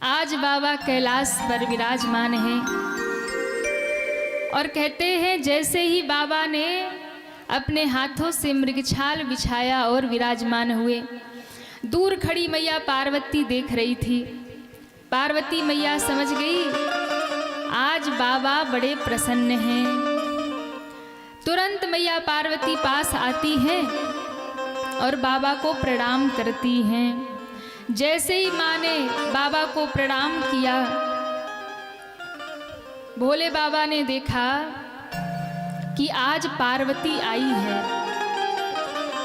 आज बाबा कैलाश पर विराजमान हैं और कहते हैं जैसे ही बाबा ने अपने हाथों से मृगछाल बिछाया और विराजमान हुए, दूर खड़ी मैया पार्वती देख रही थी। पार्वती मैया समझ गई आज बाबा बड़े प्रसन्न हैं। तुरंत मैया पार्वती पास आती हैं और बाबा को प्रणाम करती हैं। जैसे ही माँ ने बाबा को प्रणाम किया, भोले बाबा ने देखा कि आज पार्वती आई है,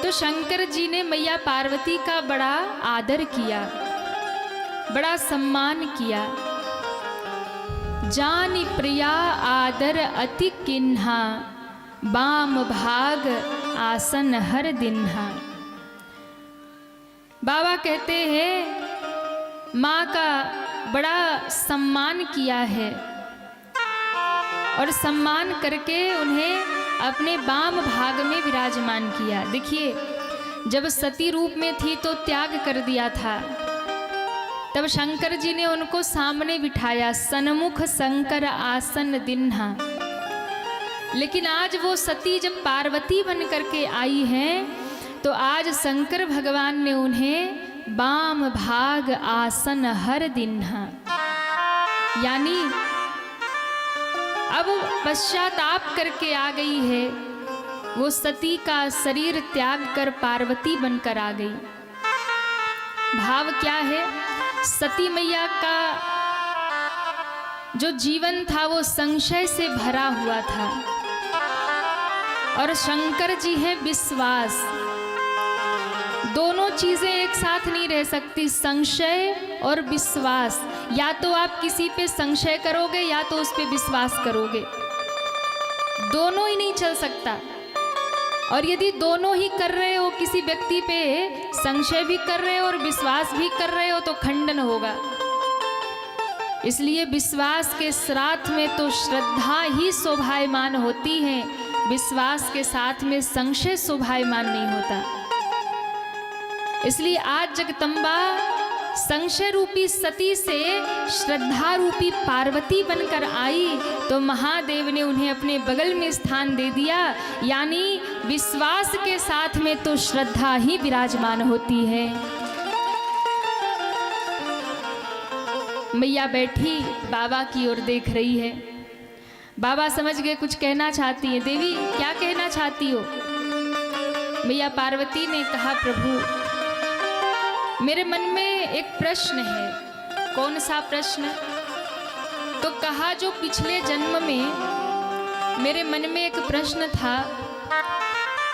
तो शंकर जी ने मैया पार्वती का बड़ा आदर किया, बड़ा सम्मान किया। जानी प्रिया आदर अति किन्हा, बाम भाग आसन हर दिन्हा। बाबा कहते हैं माँ का बड़ा सम्मान किया है और सम्मान करके उन्हें अपने बाम भाग में विराजमान किया। देखिए, जब सती रूप में थी तो त्याग कर दिया था, तब शंकर जी ने उनको सामने बिठाया, सन्मुख शंकर आसन दिन्हा। लेकिन आज वो सती जब पार्वती बन करके आई हैं, तो आज शंकर भगवान ने उन्हें बाम भाग आसन हर दिन्हा, यानी अब पश्चाताप करके आ गई है। वो सती का शरीर त्याग कर पार्वती बनकर आ गई। भाव क्या है? सती मैया का जो जीवन था वो संशय से भरा हुआ था, और शंकर जी है विश्वास। दोनों चीजें एक साथ नहीं रह सकती, संशय और विश्वास। या तो आप किसी पे संशय करोगे या तो उस पे विश्वास करोगे, दोनों ही नहीं चल सकता। और यदि दोनों ही कर रहे हो, किसी व्यक्ति पे संशय भी कर रहे हो और विश्वास भी कर रहे हो, तो खंडन होगा। इसलिए विश्वास के साथ में तो श्रद्धा ही शोभायमान होती है, विश्वास के साथ में संशय शोभायमान नहीं होता। इसलिए आज जगदम्बा संशय रूपी सती से श्रद्धा रूपी पार्वती बनकर आई, तो महादेव ने उन्हें अपने बगल में स्थान दे दिया। यानी विश्वास के साथ में तो श्रद्धा ही विराजमान होती है। मैया बैठी बाबा की ओर देख रही है। बाबा समझ गए कुछ कहना चाहती है। देवी क्या कहना चाहती हो? मैया पार्वती ने कहा, प्रभु मेरे मन में एक प्रश्न है। कौन सा प्रश्न? तो कहा जो पिछले जन्म में मेरे मन में एक प्रश्न था,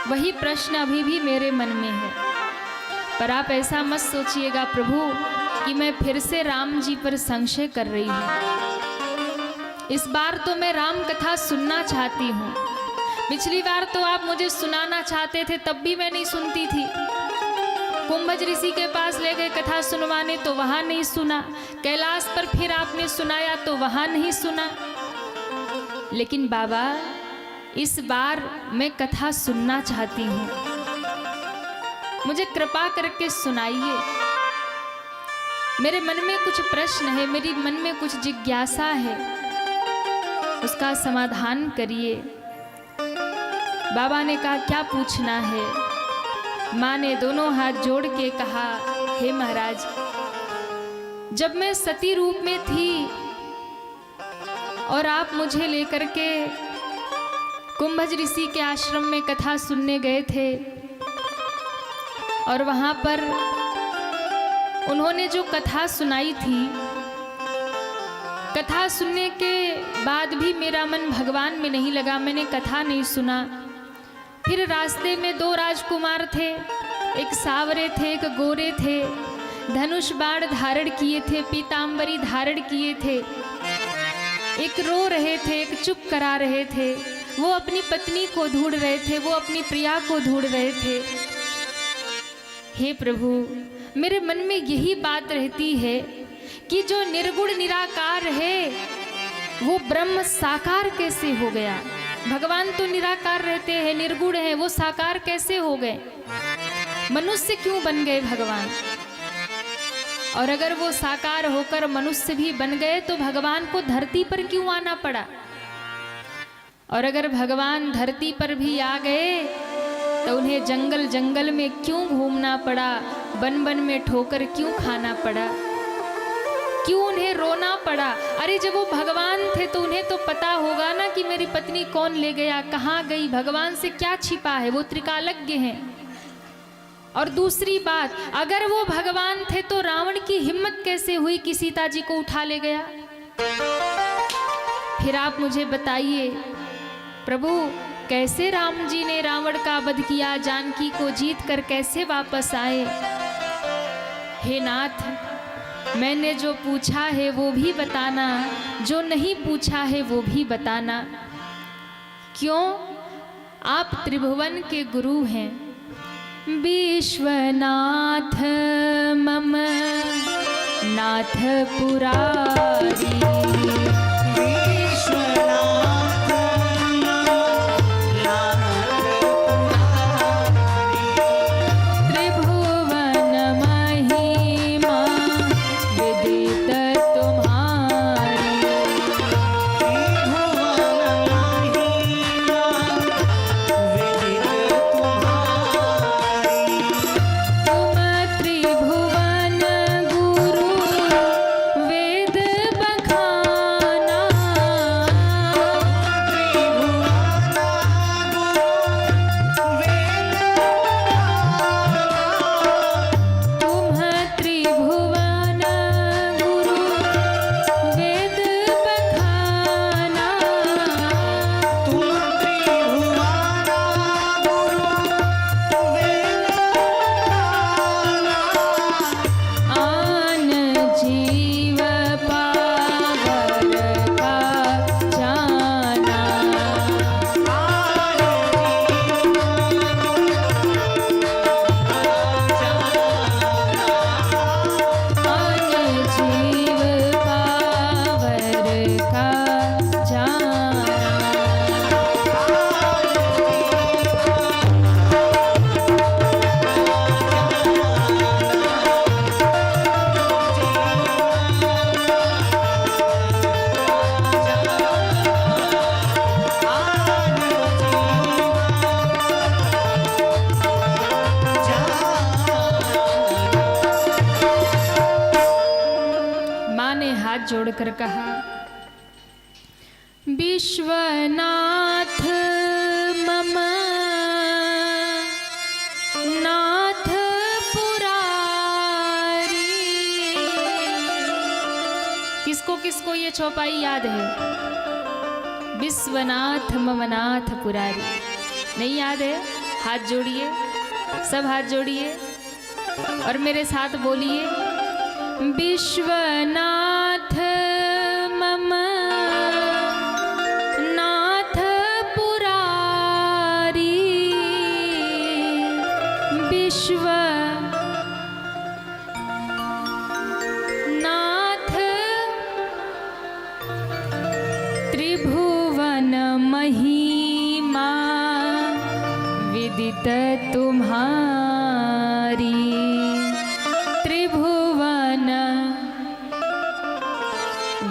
वही प्रश्न अभी भी मेरे मन में है। पर आप ऐसा मत सोचिएगा प्रभु कि मैं फिर से राम जी पर संशय कर रही हूँ। इस बार तो मैं राम कथा सुनना चाहती हूँ। पिछली बार तो आप मुझे सुनाना चाहते थे, तब भी मैं नहीं सुनती थी। कुंभज ऋषि के पास ले गए कथा सुनवाने, तो वहां नहीं सुना। कैलाश पर फिर आपने सुनाया तो वहां नहीं सुना। लेकिन बाबा इस बार मैं कथा सुनना चाहती हूँ, मुझे कृपा करके सुनाइए। मेरे मन में कुछ प्रश्न है, मेरे मन में कुछ जिज्ञासा है, उसका समाधान करिए। बाबा ने कहा क्या पूछना है? माँ ने दोनों हाथ जोड़ के कहा, हे महाराज, जब मैं सती रूप में थी और आप मुझे लेकर के कुंभज ऋषि के आश्रम में कथा सुनने गए थे, और वहाँ पर उन्होंने जो कथा सुनाई थी, कथा सुनने के बाद भी मेरा मन भगवान में नहीं लगा, मैंने कथा नहीं सुना। फिर रास्ते में दो राजकुमार थे, एक सावरे थे एक गोरे थे, धनुष बाण धारण किए थे, पीतांबरी धारण किए थे। एक रो रहे थे, एक चुप करा रहे थे। वो अपनी पत्नी को ढूंढ रहे थे, वो अपनी प्रिया को ढूंढ रहे थे। हे प्रभु, मेरे मन में यही बात रहती है कि जो निर्गुण निराकार है वो ब्रह्म साकार कैसे हो गया? भगवान तो निराकार रहते हैं, निर्गुण है, वो साकार कैसे हो गए? मनुष्य क्यों बन गए भगवान? और अगर वो साकार होकर मनुष्य भी बन गए तो भगवान को धरती पर क्यों आना पड़ा? और अगर भगवान धरती पर भी आ गए तो उन्हें जंगल जंगल में क्यों घूमना पड़ा? वन वन में ठोकर क्यों खाना पड़ा? क्यों उन्हें रोना पड़ा? अरे जब वो भगवान थे तो उन्हें तो पता होगा ना कि मेरी पत्नी कौन ले गया, कहाँ गई, भगवान से क्या छिपा है। वो त्रिकालज्ञ हैं। और दूसरी बात, अगर वो भगवान थे तो रावण की हिम्मत कैसे हुई कि सीता जी को उठा ले गया? फिर आप मुझे बताइए प्रभु, कैसे राम जी ने रावण का वध किया, जानकी को जीत कर कैसे वापस आए? हे नाथ, मैंने जो पूछा है वो भी बताना, जो नहीं पूछा है वो भी बताना। क्यों? आप त्रिभुवन के गुरु हैं। विश्वनाथ मम नाथ पुरारी, जोड़कर कहा, विश्वनाथ मम नाथ पुरारी। किसको किसको ये चौपाई याद है? विश्वनाथ मम नाथ पुरारी। नहीं याद है? हाथ जोड़िए, सब हाथ जोड़िए और मेरे साथ बोलिए, विश्वनाथ मम नाथ पुरारी, विश्व नाथ त्रिभुवन महिमा विदित तुम्हारी। त्रिभुवन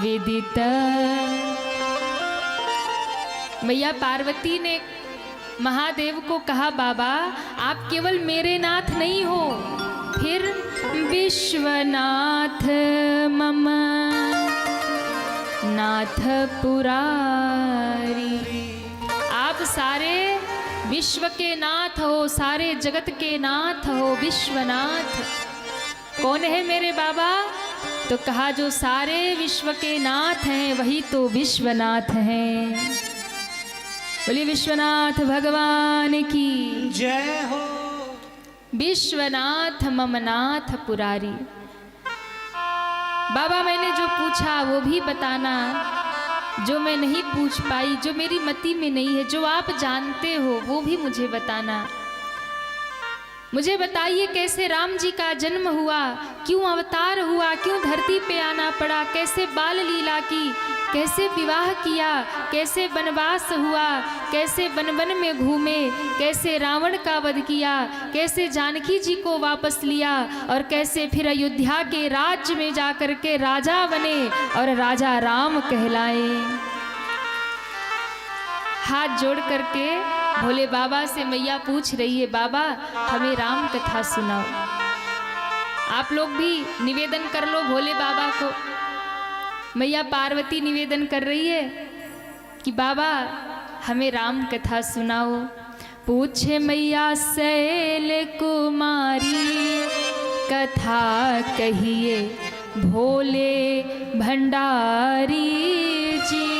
विदित। मैया पार्वती ने महादेव को कहा, बाबा आप केवल मेरे नाथ नहीं हो, फिर विश्वनाथ मम नाथ पुरारी। आप सारे विश्व के नाथ हो, सारे जगत के नाथ हो, विश्वनाथ। कौन है मेरे बाबा? तो कहा, जो सारे विश्व के नाथ हैं वही तो विश्वनाथ हैं। बोलिए विश्वनाथ भगवान की जय हो। विश्वनाथ मम नाथ पुरारी। बाबा मैंने जो पूछा वो भी बताना, जो मैं नहीं पूछ पाई, जो मेरी मति में नहीं है, जो आप जानते हो वो भी मुझे बताना। मुझे बताइए कैसे राम जी का जन्म हुआ, क्यों अवतार हुआ, क्यों धरती पे आना पड़ा, कैसे बाल लीला की, कैसे विवाह किया, कैसे वनवास हुआ, कैसे वन वन में घूमे, कैसे रावण का वध किया, कैसे जानकी जी को वापस लिया और कैसे फिर अयोध्या के राज्य में जाकर के राजा बने और राजा राम कहलाए। हाथ जोड़ करके भोले बाबा से मैया पूछ रही है, बाबा हमें राम कथा सुनाओ। आप लोग भी निवेदन कर लो भोले बाबा को। मैया पार्वती निवेदन कर रही है कि बाबा हमें राम कथा सुनाओ। पूछे मैया शैल कुमारी, कथा कहिए भोले भंडारी जी।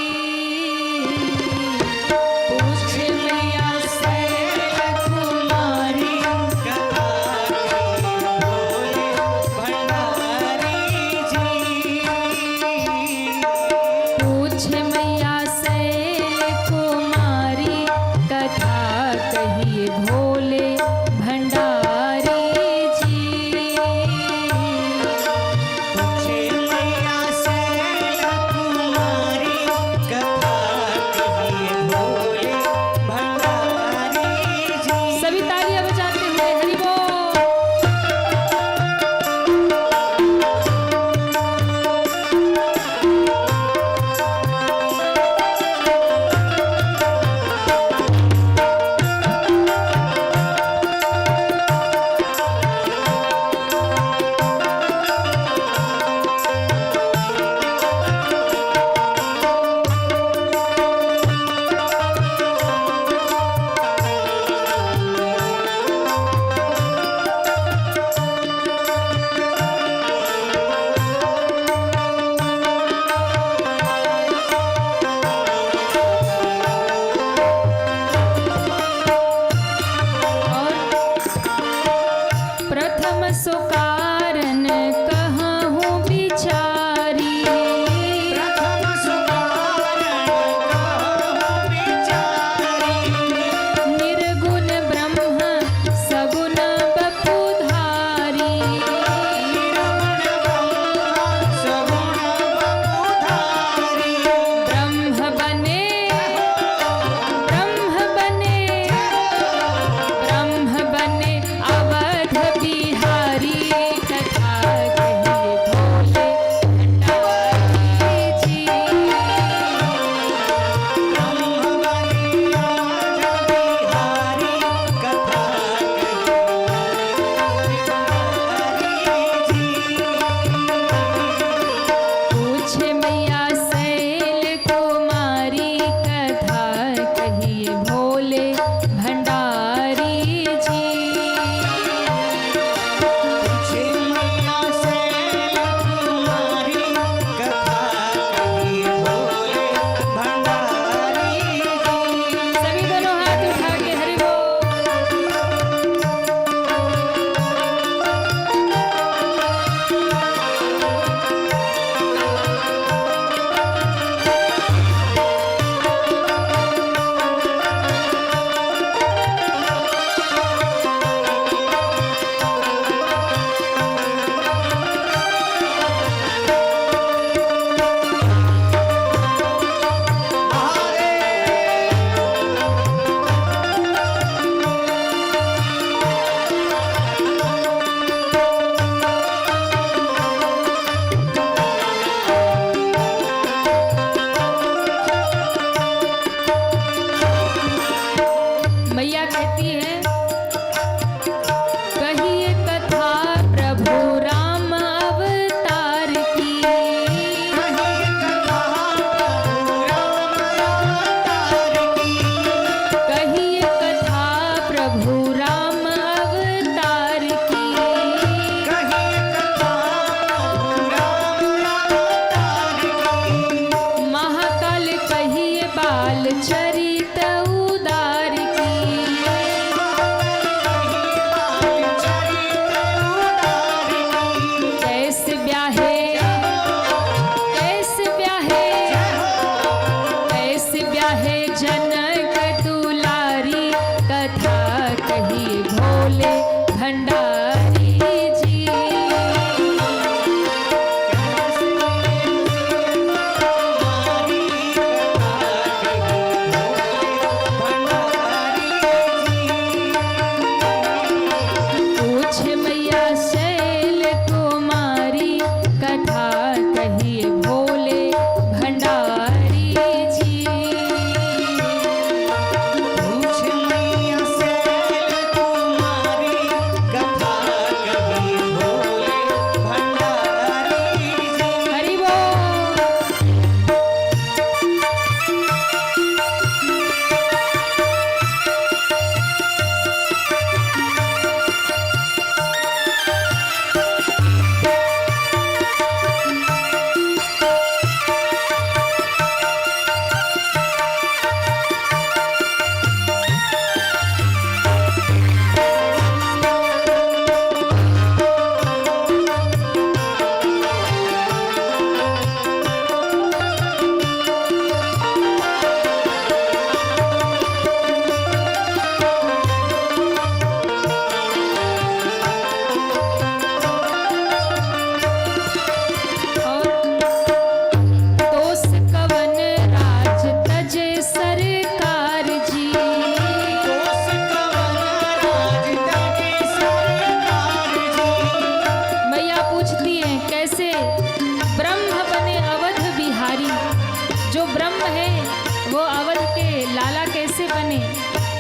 वो अवध के लाला कैसे बने,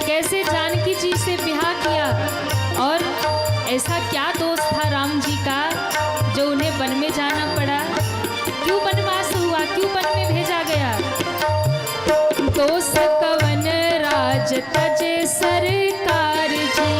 कैसे जानकी जी से ब्याह किया, और ऐसा क्या दोस्त था राम जी का जो उन्हें वन में जाना पड़ा, क्यों वनवास हुआ, क्यों वन में भेजा गया। दोस्त कवन राज तजे सरकार जी,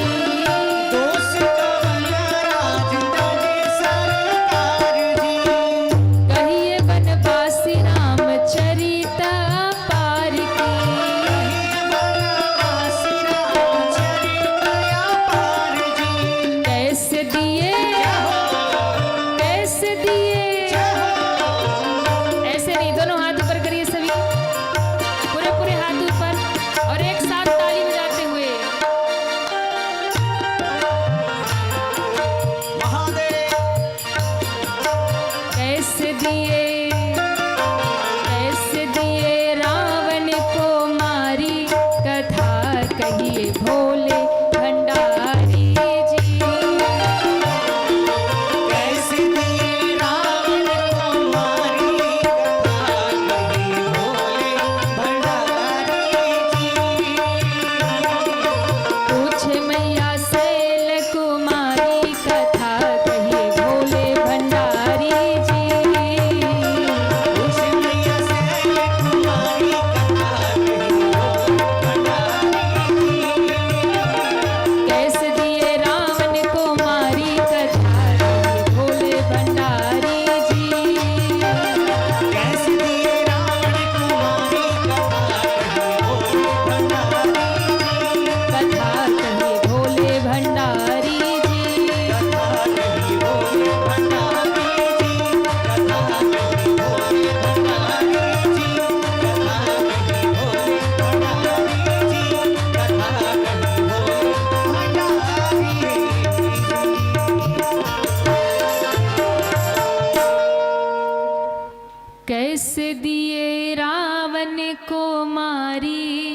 कैसे दिए रावण को मारी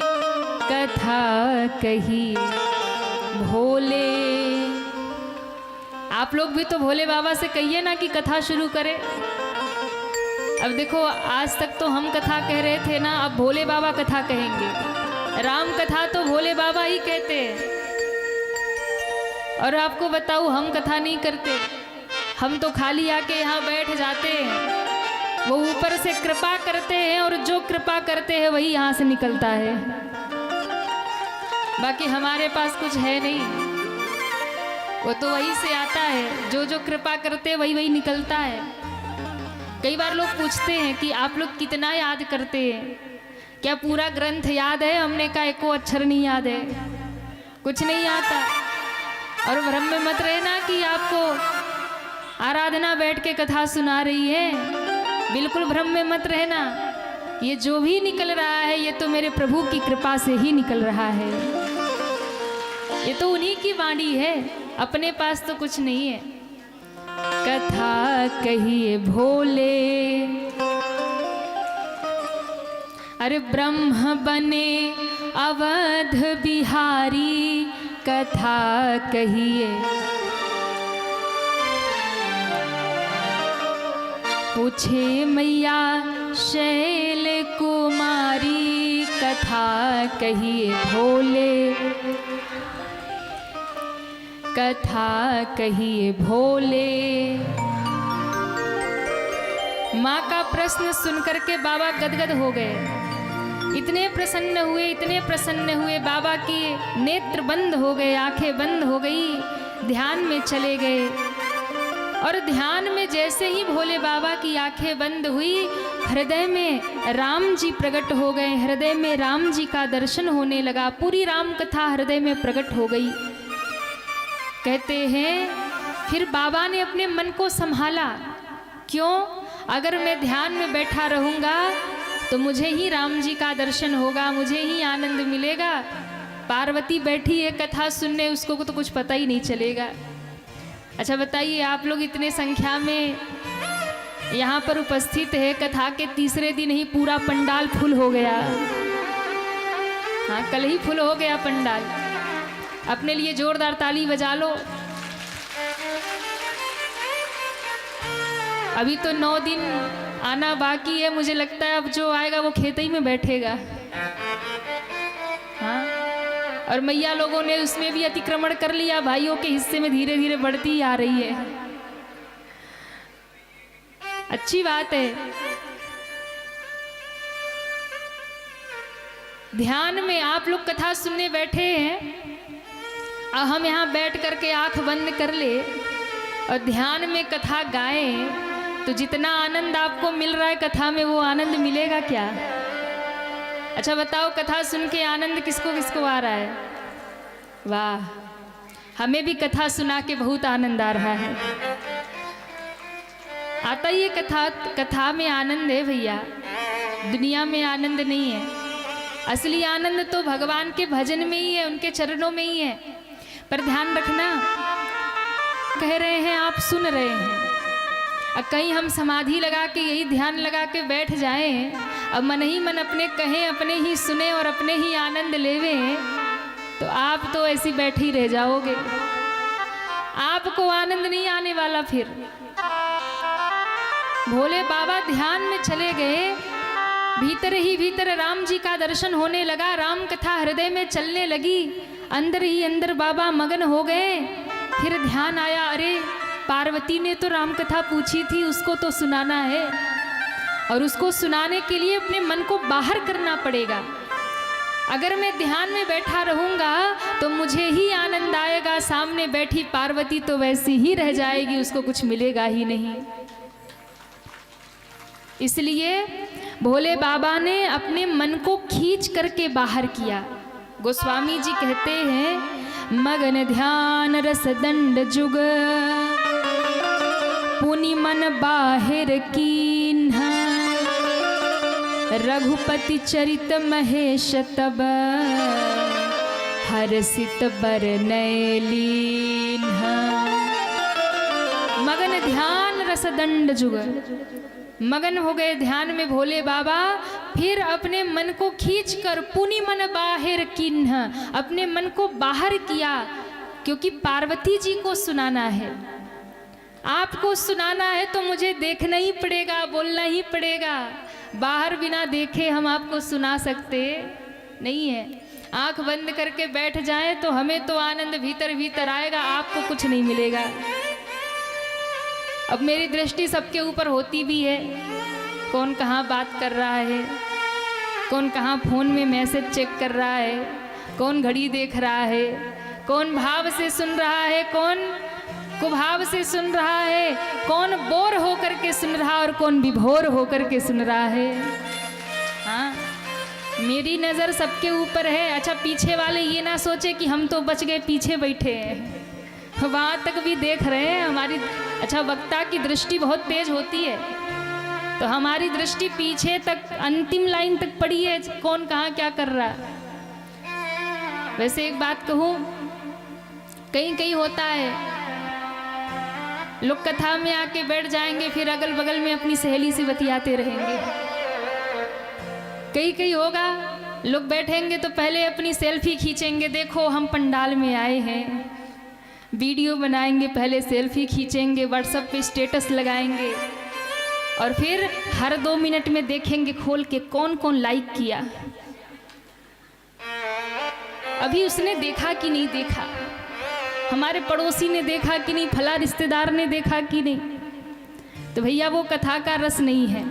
कथा कही भोले। आप लोग भी तो भोले बाबा से कहिए ना कि कथा शुरू करें। अब देखो, आज तक तो हम कथा कह रहे थे ना, अब भोले बाबा कथा कहेंगे। राम कथा तो भोले बाबा ही कहते हैं। और आपको बताऊं, हम कथा नहीं करते, हम तो खाली आके यहाँ बैठ जाते हैं। वो ऊपर से कृपा करते हैं और जो कृपा करते हैं वही यहाँ से निकलता है। बाकी हमारे पास कुछ है नहीं, वो तो वही से आता है, जो जो कृपा करते हैं वही वही निकलता है। कई बार लोग पूछते हैं कि आप लोग कितना याद करते हैं, क्या पूरा ग्रंथ याद है? हमने कहा एको अक्षर नहीं याद है, कुछ नहीं आता। और भ्रम में मत रहना कि आपको आराधना बैठ के कथा सुना रही है, बिल्कुल भ्रम में मत रहना। ये जो भी निकल रहा है ये तो मेरे प्रभु की कृपा से ही निकल रहा है, ये तो उन्हीं की वाणी है, अपने पास तो कुछ नहीं है। कथा कहिए भोले, अरे ब्रह्म बने अवध बिहारी, कथा कहिए। पूछे मैया शैल कुमारी, कथा कहिए भोले, कथा कहिए भोले। माँ का प्रश्न सुनकर के बाबा गदगद हो गए, इतने प्रसन्न हुए, इतने प्रसन्न हुए, बाबा के नेत्र बंद हो गए, आंखें बंद हो गई, ध्यान में चले गए। और ध्यान में जैसे ही भोले बाबा की आंखें बंद हुई, हृदय में राम जी प्रकट हो गए, हृदय में राम जी का दर्शन होने लगा, पूरी राम कथा हृदय में प्रकट हो गई। कहते हैं फिर बाबा ने अपने मन को संभाला, क्यों? अगर मैं ध्यान में बैठा रहूँगा तो मुझे ही राम जी का दर्शन होगा, मुझे ही आनंद मिलेगा। पार्वती बैठी है कथा सुनने, उसको तो कुछ पता ही नहीं चलेगा। अच्छा बताइए, आप लोग इतने संख्या में यहाँ पर उपस्थित है, कथा के तीसरे दिन ही पूरा पंडाल फुल हो गया। हाँ, कल ही फुल हो गया पंडाल। अपने लिए जोरदार ताली बजा लो। अभी तो 9 दिन आना बाकी है। मुझे लगता है अब जो आएगा वो खेतई में बैठेगा। हाँ, और मैया लोगों ने उसमें भी अतिक्रमण कर लिया, भाइयों के हिस्से में धीरे धीरे बढ़ती आ रही है। अच्छी बात है। ध्यान में आप लोग कथा सुनने बैठे हैं और हम यहाँ बैठ करके आंख बंद कर ले और ध्यान में कथा गाएं, तो जितना आनंद आपको मिल रहा है कथा में, वो आनंद मिलेगा क्या? अच्छा बताओ, कथा सुन के आनंद किसको किसको आ रहा है? वाह, हमें भी कथा सुना के बहुत आनंद आ रहा है। आता ही है कथा में आनंद है भैया, दुनिया में आनंद नहीं है। असली आनंद तो भगवान के भजन में ही है, उनके चरणों में ही है। पर ध्यान रखना, कह रहे हैं आप सुन रहे हैं, अब कहीं हम समाधि लगा के यही ध्यान लगा के बैठ जाएं, अब मन ही मन अपने कहें, अपने ही सुने और अपने ही आनंद लेवे, तो आप तो ऐसी बैठी रह जाओगे, आपको आनंद नहीं आने वाला। फिर भोले बाबा ध्यान में चले गए, भीतर ही भीतर राम जी का दर्शन होने लगा, राम कथा हृदय में चलने लगी, अंदर ही अंदर बाबा मगन हो गए। फिर ध्यान आया, अरे पार्वती ने तो राम कथा पूछी थी, उसको तो सुनाना है, और उसको सुनाने के लिए अपने मन को बाहर करना पड़ेगा। अगर मैं ध्यान में बैठा रहूंगा तो मुझे ही आनंद आएगा, सामने बैठी पार्वती तो वैसी ही रह जाएगी, उसको कुछ मिलेगा ही नहीं। इसलिए भोले बाबा ने अपने मन को खींच करके बाहर किया। गोस्वामी जी कहते हैं, मगन ध्यान रस दंड जुग पुनि मन बाहिर कीन्हा, रघुपति चरित महेश तब हर्षित बरनय लीन्हा। मगन ध्यान रस दंड जुग, मगन हो गए ध्यान में भोले बाबा। फिर अपने मन को खींचकर पुनि मन बाहिर किन्ह, अपने मन को बाहर किया, क्योंकि पार्वती जी को सुनाना है। आपको सुनाना है तो मुझे देखना ही पड़ेगा, बोलना ही पड़ेगा। बाहर बिना देखे हम आपको सुना सकते नहीं है। आंख बंद करके बैठ जाएं तो हमें तो आनंद भीतर भीतर आएगा, आपको कुछ नहीं मिलेगा। अब मेरी दृष्टि सबके ऊपर होती भी है, कौन कहाँ बात कर रहा है, कौन कहाँ फोन में मैसेज चेक कर रहा है, कौन घड़ी देख रहा है, कौन भाव से सुन रहा है, कौन कुभाव से सुन रहा है, कौन बोर होकर के सुन रहा और कौन विभोर होकर के सुन रहा है। हाँ, मेरी नज़र सबके ऊपर है। अच्छा, पीछे वाले ये ना सोचे कि हम तो बच गए, पीछे बैठे हैं, वहाँ तक भी देख रहे हैं हमारी। अच्छा, वक्ता की दृष्टि बहुत तेज होती है, तो हमारी दृष्टि पीछे तक, अंतिम लाइन तक पड़ी है, कौन कहाँ क्या कर रहा है। वैसे एक बात कहूँ, कहीं कहीं होता है लोग कथा में आके बैठ जाएंगे, फिर अगल बगल में अपनी सहेली से बतियाते रहेंगे। कहीं कहीं होगा लोग बैठेंगे तो पहले अपनी सेल्फी खींचेंगे, देखो हम पंडाल में आए हैं, वीडियो बनाएंगे, पहले सेल्फी खींचेंगे, व्हाट्सएप पे स्टेटस लगाएंगे, और फिर हर 2 मिनट में देखेंगे खोल के कौन कौन लाइक किया, अभी उसने देखा कि नहीं देखा, हमारे पड़ोसी ने देखा कि नहीं, फला रिश्तेदार ने देखा कि नहीं। तो भैया वो कथा का रस नहीं है।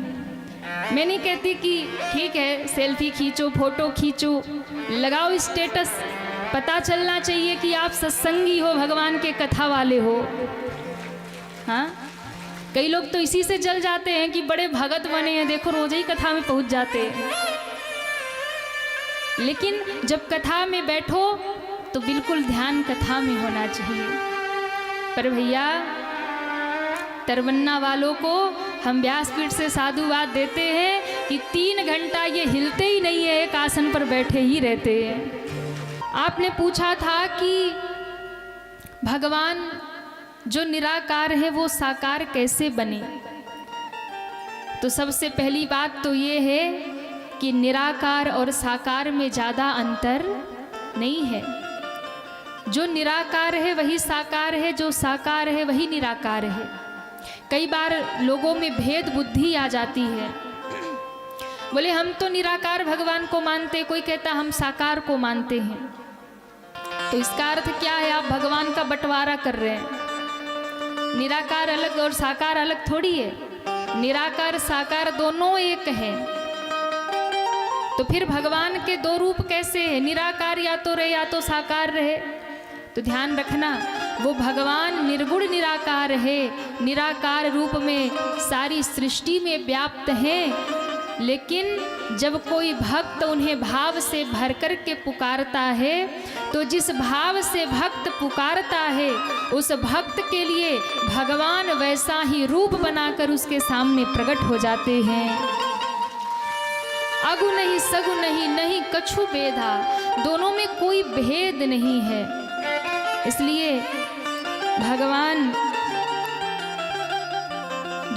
मैं नहीं कहती कि ठीक है सेल्फी खींचो, फोटो खींचो, लगाओ स्टेटस, पता चलना चाहिए कि आप सत्संगी हो, भगवान के कथा वाले हो। हाँ, कई लोग तो इसी से जल जाते हैं कि बड़े भगत बने हैं, देखो रोज ही कथा में पहुंच जाते हैं। लेकिन जब कथा में बैठो तो बिल्कुल ध्यान कथा में होना चाहिए। पर भैया तरवन्ना वालों को हम व्यासपीठ से साधुवाद देते हैं कि 3 घंटा ये हिलते ही नहीं है, एक आसन पर बैठे ही रहते हैं। आपने पूछा था कि भगवान जो निराकार है वो साकार कैसे बने, तो सबसे पहली बात तो ये है कि निराकार और साकार में ज़्यादा अंतर नहीं है। जो निराकार है वही साकार है, जो साकार है वही निराकार है। कई बार लोगों में भेद बुद्धि आ जाती है। बोले हम तो निराकार भगवान को मानते, कोई कहता हम साकार को मानते हैं। तो इसका अर्थ क्या है? आप भगवान का बंटवारा कर रहे हैं। निराकार अलग और साकार अलग थोड़ी है। निराकार साकार दोनों एक है। तो फिर भगवान के दो रूप कैसे है? निराकार या तो रहे या तो साकार रहे। तो ध्यान रखना, वो भगवान निर्गुण निराकार है, निराकार रूप में सारी सृष्टि में व्याप्त हैं। लेकिन जब कोई भक्त उन्हें भाव से भर कर के पुकारता है, तो जिस भाव से भक्त पुकारता है उस भक्त के लिए भगवान वैसा ही रूप बनाकर उसके सामने प्रकट हो जाते हैं। अगु नहीं सगु नहीं, नहीं कछु भेदा, दोनों में कोई भेद नहीं है। इसलिए भगवान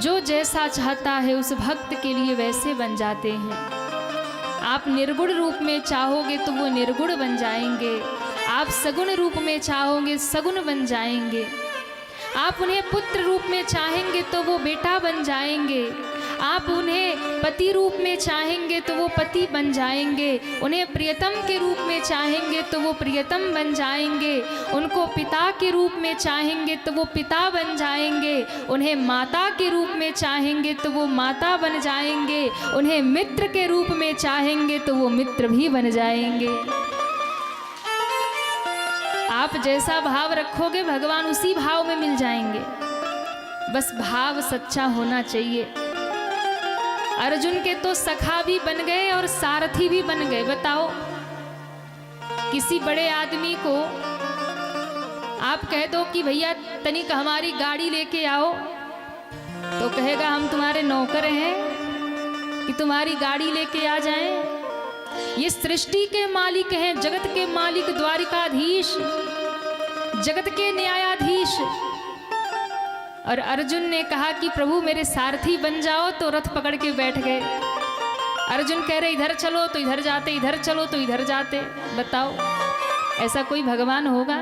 जो जैसा चाहता है उस भक्त के लिए वैसे बन जाते हैं। आप निर्गुण रूप में चाहोगे तो वो निर्गुण बन जाएंगे, आप सगुण रूप में चाहोगे सगुण बन जाएंगे, आप उन्हें पुत्र रूप में चाहेंगे तो वो बेटा बन जाएंगे, आप उन्हें पति रूप में चाहेंगे तो वो पति बन जाएंगे, उन्हें प्रियतम के रूप में चाहेंगे तो वो प्रियतम बन जाएंगे, उनको पिता के रूप में चाहेंगे तो वो पिता बन जाएंगे, उन्हें माता के रूप में चाहेंगे तो वो माता बन जाएंगे, उन्हें मित्र के रूप में चाहेंगे तो वो मित्र भी बन जाएंगे। आप जैसा भाव रखोगे भगवान उसी भाव में मिल जाएंगे। बस भाव सच्चा होना चाहिए। अर्जुन के तो सखा भी बन गए और सारथी भी बन गए। बताओ, किसी बड़े आदमी को आप कह दो कि भैया तनिक हमारी गाड़ी लेके आओ, तो कहेगा हम तुम्हारे नौकर हैं कि तुम्हारी गाड़ी लेके आ जाएं। ये सृष्टि के मालिक हैं, जगत के मालिक, द्वारिकाधीश, जगत के न्यायाधीश। और अर्जुन ने कहा कि प्रभु मेरे सारथी बन जाओ, तो रथ पकड़ के बैठ गए। अर्जुन कह रहे इधर चलो तो इधर जाते, इधर चलो तो इधर जाते। बताओ, ऐसा कोई भगवान होगा?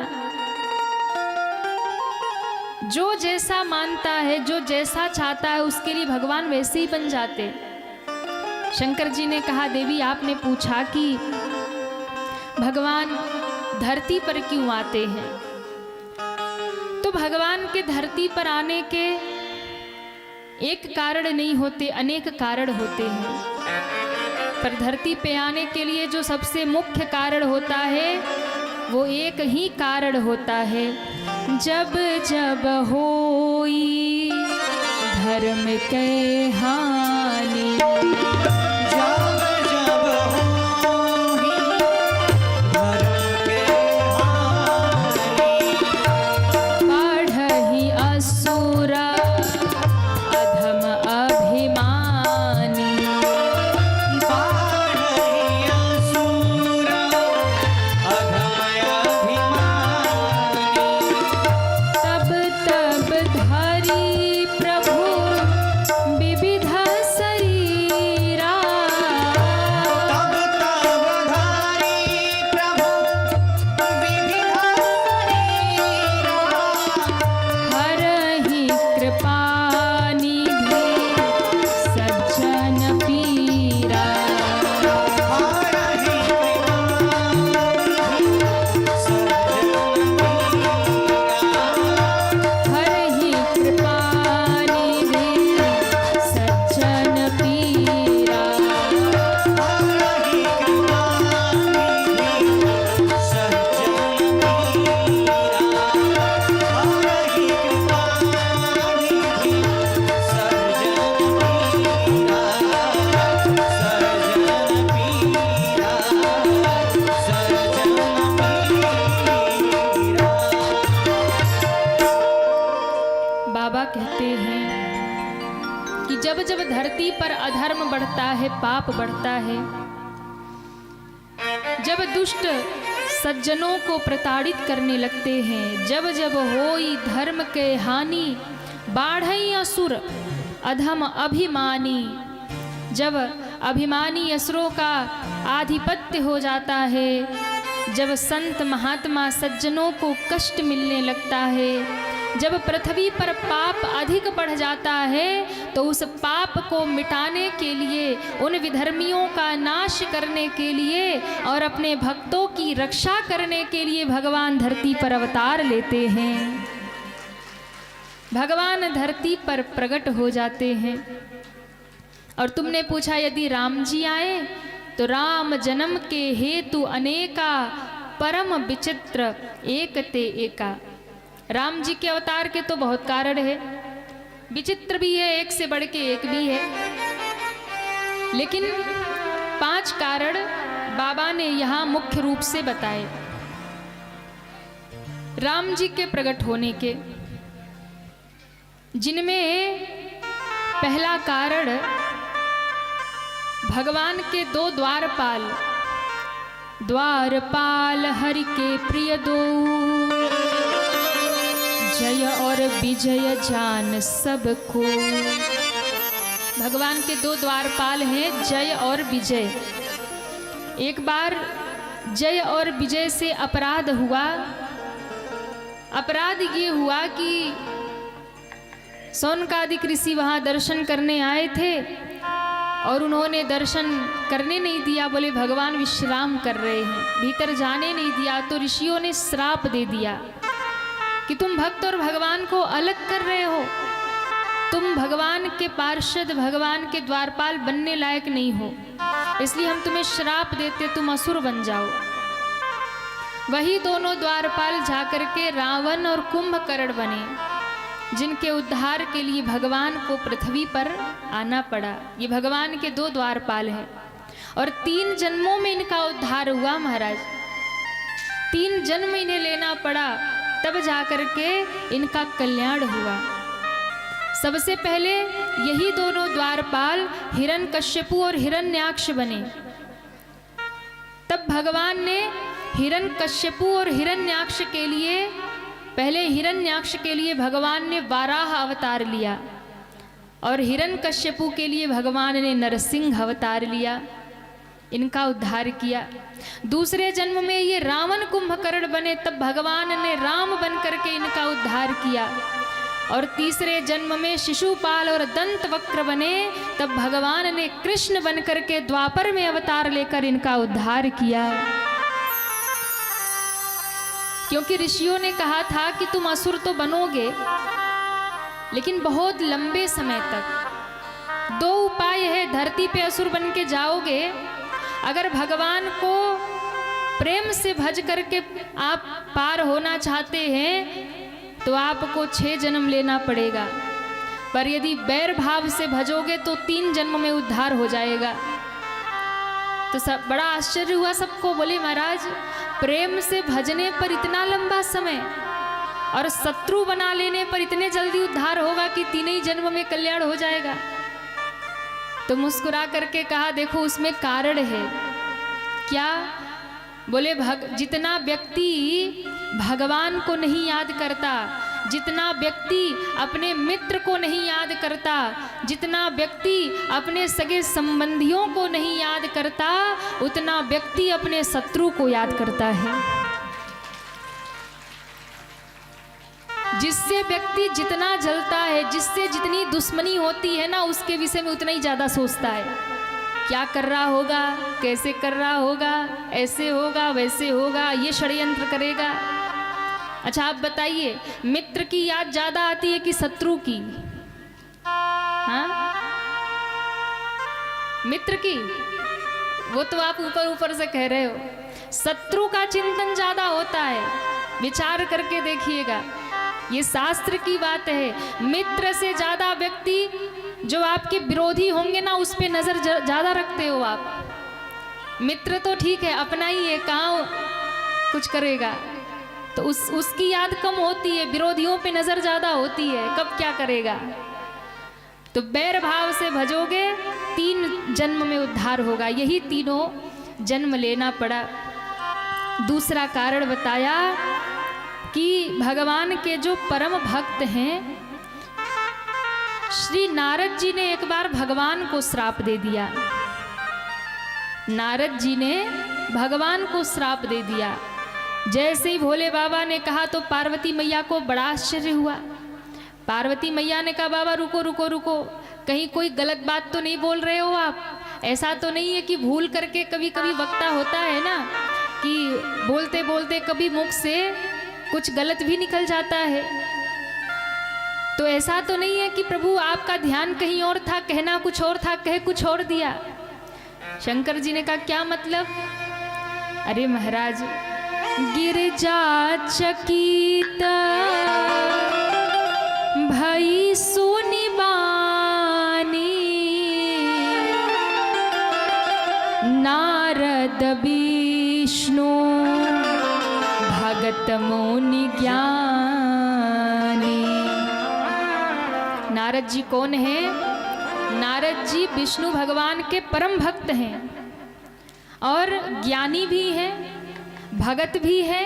जो जैसा मानता है, जो जैसा चाहता है, उसके लिए भगवान वैसे ही बन जाते। शंकर जी ने कहा, देवी आपने पूछा कि भगवान धरती पर क्यों आते हैं? तो भगवान के धरती पर आने के एक कारण नहीं होते, अनेक कारण होते हैं। पर धरती पे आने के लिए जो सबसे मुख्य कारण होता है वो एक ही कारण होता है, जब जब होई धर्म के हानि, जब धरती पर अधर्म बढ़ता है, पाप बढ़ता है, जब दुष्ट सज्जनों को प्रताड़ित करने लगते हैं, जब जब होई धर्म के हानि, बाढ़ई असुर अधम अभिमानी, जब अभिमानी असुरों का आधिपत्य हो जाता है, जब संत महात्मा सज्जनों को कष्ट मिलने लगता है, जब पृथ्वी पर पाप अधिक बढ़ जाता है तो उस पाप को मिटाने के लिए, उन विधर्मियों का नाश करने के लिए और अपने भक्तों की रक्षा करने के लिए भगवान धरती पर अवतार लेते हैं। भगवान धरती पर प्रकट हो जाते हैं। और तुमने पूछा यदि राम जी आए तो राम जन्म के हेतु अनेका परम विचित्र एक ते एका। राम जी के अवतार के तो बहुत कारण है, विचित्र भी है, एक से बढ़ के एक भी है, लेकिन 5 कारण बाबा ने यहाँ मुख्य रूप से बताए राम जी के प्रकट होने के, जिनमें पहला कारण भगवान के 2 द्वारपाल, द्वारपाल हरि के प्रिय दो, जय और विजय जान सबको। भगवान के 2 द्वारपाल हैं, जय और विजय। एक बार जय और विजय से अपराध हुआ। अपराध ये हुआ कि सौनकादिक ऋषि वहाँ दर्शन करने आए थे और उन्होंने दर्शन करने नहीं दिया, बोले भगवान विश्राम कर रहे हैं, भीतर जाने नहीं दिया। तो ऋषियों ने श्राप दे दिया कि तुम भक्त और भगवान को अलग कर रहे हो, तुम भगवान के पार्षद, भगवान के द्वारपाल बनने लायक नहीं हो, इसलिए हम तुम्हें श्राप देते, तुम असुर बन जाओ। वही दोनों द्वारपाल जाकर के रावण और कुंभकर्ण बने, जिनके उद्धार के लिए भगवान को पृथ्वी पर आना पड़ा। ये भगवान के 2 द्वारपाल हैं और 3 जन्मों में इनका उद्धार हुआ महाराज। 3 जन्म इन्हें लेना पड़ा, तब जाकर के इनका कल्याण हुआ। सबसे पहले यही दोनों द्वारपाल हिरण्यकश्यपु और हिरण्याक्ष बने। तब भगवान ने हिरण्यकश्यपु और हिरण्याक्ष के लिए, पहले हिरण्याक्ष के लिए भगवान ने वाराह अवतार लिया और हिरण्यकश्यपु के लिए भगवान ने नरसिंह अवतार लिया, इनका उद्धार किया। दूसरे जन्म में ये रावण कुंभकर्ण बने, तब भगवान ने राम बन करके इनका उद्धार किया। और तीसरे जन्म में शिशुपाल और दंतवक्र बने, तब भगवान ने कृष्ण बन करके द्वापर में अवतार लेकर इनका उद्धार किया। क्योंकि ऋषियों ने कहा था कि तुम असुर तो बनोगे, लेकिन बहुत लंबे समय तक। 2 उपाय है, धरती पे असुर बन के जाओगे, अगर भगवान को प्रेम से भज करके आप पार होना चाहते हैं तो आपको 6 जन्म लेना पड़ेगा, पर यदि बैर भाव से भजोगे तो 3 जन्म में उद्धार हो जाएगा। तो सब बड़ा आश्चर्य हुआ सबको, बोले महाराज प्रेम से भजने पर इतना लंबा समय और शत्रु बना लेने पर इतने जल्दी उद्धार होगा कि 3 ही जन्म में कल्याण हो जाएगा। तो मुस्कुरा करके कहा देखो उसमें कारण है। क्या? बोले जितना व्यक्ति भगवान को नहीं याद करता, जितना व्यक्ति अपने मित्र को नहीं याद करता, जितना व्यक्ति अपने सगे संबंधियों को नहीं याद करता, उतना व्यक्ति अपने शत्रु को याद करता है। जिससे व्यक्ति जितना जलता है, जिससे जितनी दुश्मनी होती है ना, उसके विषय में उतना ही ज्यादा सोचता है। क्या कर रहा होगा, कैसे कर रहा होगा, ऐसे होगा वैसे होगा, ये षड्यंत्र करेगा। अच्छा आप बताइए, मित्र की याद ज्यादा आती है कि शत्रु की? हाँ, मित्र की वो तो आप ऊपर ऊपर से कह रहे हो, शत्रु का चिंतन ज्यादा होता है। विचार करके देखिएगा, ये शास्त्र की बात है। मित्र से ज्यादा व्यक्ति जो आपके विरोधी होंगे ना, उस पे नजर ज्यादा रखते हो आप। मित्र तो ठीक है, अपना ही है, कहाँ कुछ करेगा, तो उसकी याद कम होती है, विरोधियों पे नजर ज्यादा होती है, कब क्या करेगा। तो बैर भाव से भजोगे 3 जन्म में उद्धार होगा, यही 3 जन्म लेना पड़ा। दूसरा कारण बताया कि भगवान के जो परम भक्त हैं, श्री नारद जी ने एक बार भगवान को श्राप दे दिया। नारद जी ने भगवान को श्राप दे दिया जैसे ही भोले बाबा ने कहा तो पार्वती मैया को बड़ा आश्चर्य हुआ। पार्वती मैया ने कहा बाबा रुको रुको रुको, कहीं कोई गलत बात तो नहीं बोल रहे हो आप? ऐसा तो नहीं है कि भूल करके कभी कभी वक्ता होता है ना कि बोलते बोलते कभी मुख से कुछ गलत भी निकल जाता है, तो ऐसा तो नहीं है कि प्रभु आपका ध्यान कहीं और था, कहना कुछ और था, कह कुछ और दिया? शंकर जी ने कहा क्या मतलब? अरे महाराज, गिरजा चकित भई सुनि बानी, नारद विष्णु भगत मुनि ज्ञानी। नारद जी कौन है? नारद जी विष्णु भगवान के परम भक्त हैं और ज्ञानी भी हैं, भगत भी है।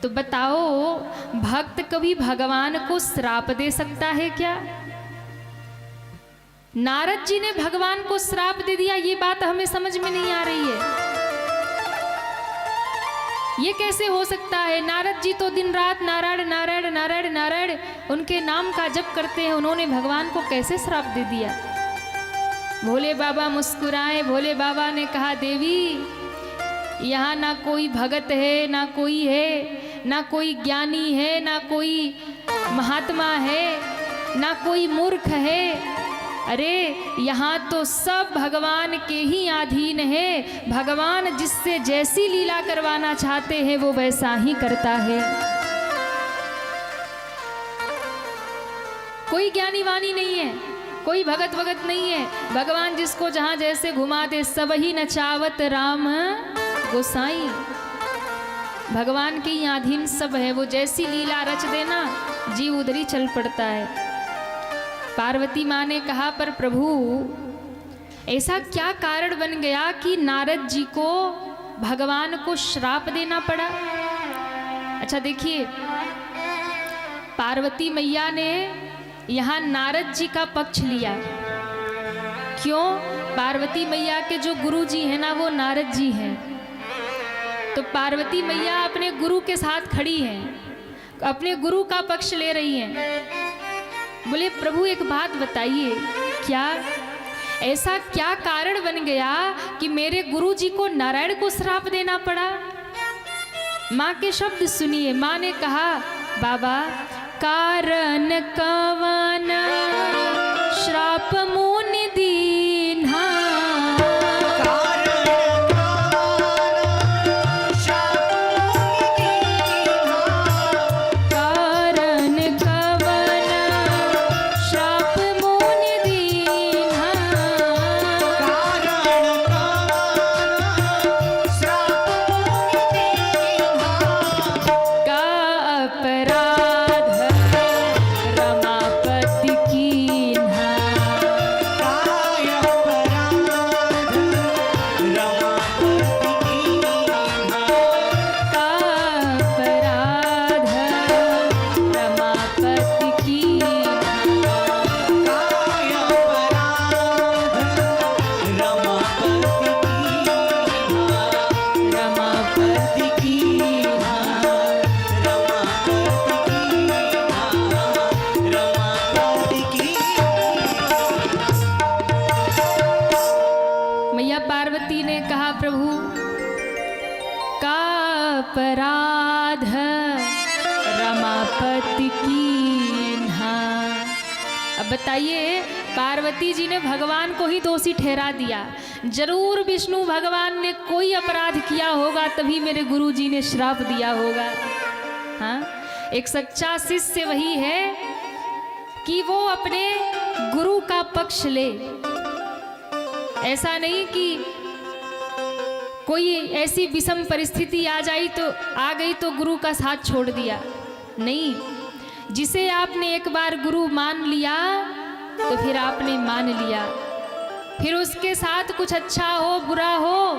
तो बताओ, भक्त कभी भगवान को श्राप दे सकता है क्या? नारद जी ने भगवान को श्राप दे दिया, ये बात हमें समझ में नहीं आ रही है। ये कैसे हो सकता है? नारद जी तो दिन रात नारायण नारायण नारायण नारायण उनके नाम का जप करते हैं, उन्होंने भगवान को कैसे श्राप दे दिया? भोले बाबा मुस्कुराए। भोले बाबा ने कहा देवी, यहाँ ना कोई भगत है, ना कोई है, ना कोई ज्ञानी है, ना कोई महात्मा है, ना कोई मूर्ख है। अरे यहाँ तो सब भगवान के ही अधीन है। भगवान जिससे जैसी लीला करवाना चाहते हैं वो वैसा ही करता है। कोई ज्ञानी वानी नहीं है, कोई भगत भगत नहीं है। भगवान जिसको जहाँ जैसे घुमा दे, सब ही नचावत राम गोसाई। भगवान के ही अधीन सब है, वो जैसी लीला रच देना जीव उधर ही चल पड़ता है। पार्वती माँ ने कहा पर प्रभु ऐसा क्या कारण बन गया कि नारद जी को भगवान को श्राप देना पड़ा? अच्छा देखिए, पार्वती मैया ने यहाँ नारद जी का पक्ष लिया। क्यों? पार्वती मैया के जो गुरु जी हैं ना, वो नारद जी हैं। तो पार्वती मैया अपने गुरु के साथ खड़ी हैं, अपने गुरु का पक्ष ले रही हैं। बोले प्रभु एक बात बताइए, क्या ऐसा क्या कारण बन गया कि मेरे गुरु जी को नारायण को श्राप देना पड़ा? माँ के शब्द सुनिए। माँ ने कहा बाबा, कारण कवन श्राप मुनि दीन्हा, अपराध रमापति कीन्हा। अब बताइए, पार्वती जी ने भगवान को ही दोषी ठहरा दिया। जरूर विष्णु भगवान ने कोई अपराध किया होगा, तभी मेरे गुरु जी ने श्राप दिया होगा। हाँ, एक सच्चा शिष्य वही है कि वो अपने गुरु का पक्ष ले। ऐसा नहीं कि कोई ऐसी विषम परिस्थिति आ गई तो गुरु का साथ छोड़ दिया। नहीं, जिसे आपने एक बार गुरु मान लिया तो फिर आपने मान लिया। फिर उसके साथ कुछ अच्छा हो बुरा हो,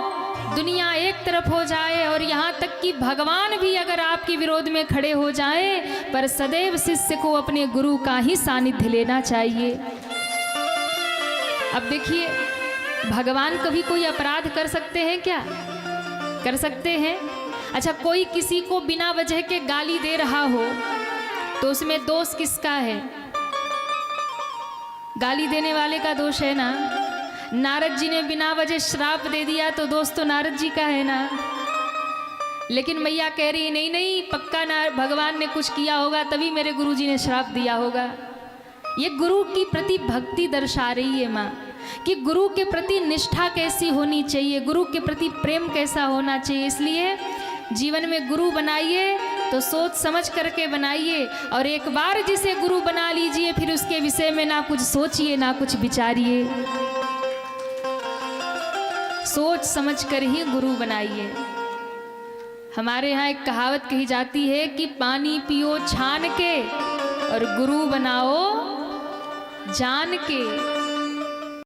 दुनिया एक तरफ हो जाए और यहाँ तक कि भगवान भी अगर आपके विरोध में खड़े हो जाए, पर सदैव शिष्य को अपने गुरु का ही सानिध्य लेना चाहिए। अब देखिए, भगवान कभी कोई अपराध कर सकते हैं क्या? कर सकते हैं। अच्छा, कोई किसी को बिना वजह के गाली दे रहा हो तो उसमें दोष किसका है? गाली देने वाले का दोष है ना। नारद जी ने बिना वजह श्राप दे दिया तो दोष तो नारद जी का है ना। लेकिन मैया कह रही है नहीं नहीं, पक्का ना भगवान ने कुछ किया होगा तभी मेरे गुरु जी ने श्राप दिया होगा। ये गुरु की प्रति भक्ति दर्शा रही है माँ कि गुरु के प्रति निष्ठा कैसी होनी चाहिए, गुरु के प्रति प्रेम कैसा होना चाहिए। इसलिए जीवन में गुरु बनाइए तो सोच समझ करके बनाइए, और एक बार जिसे गुरु बना लीजिए फिर उसके विषय में ना कुछ सोचिए ना कुछ विचारिए, सोच समझ कर ही गुरु बनाइए। हमारे यहाँ एक कहावत कही जाती है कि पानी पियो छान के और गुरु बनाओ जान के।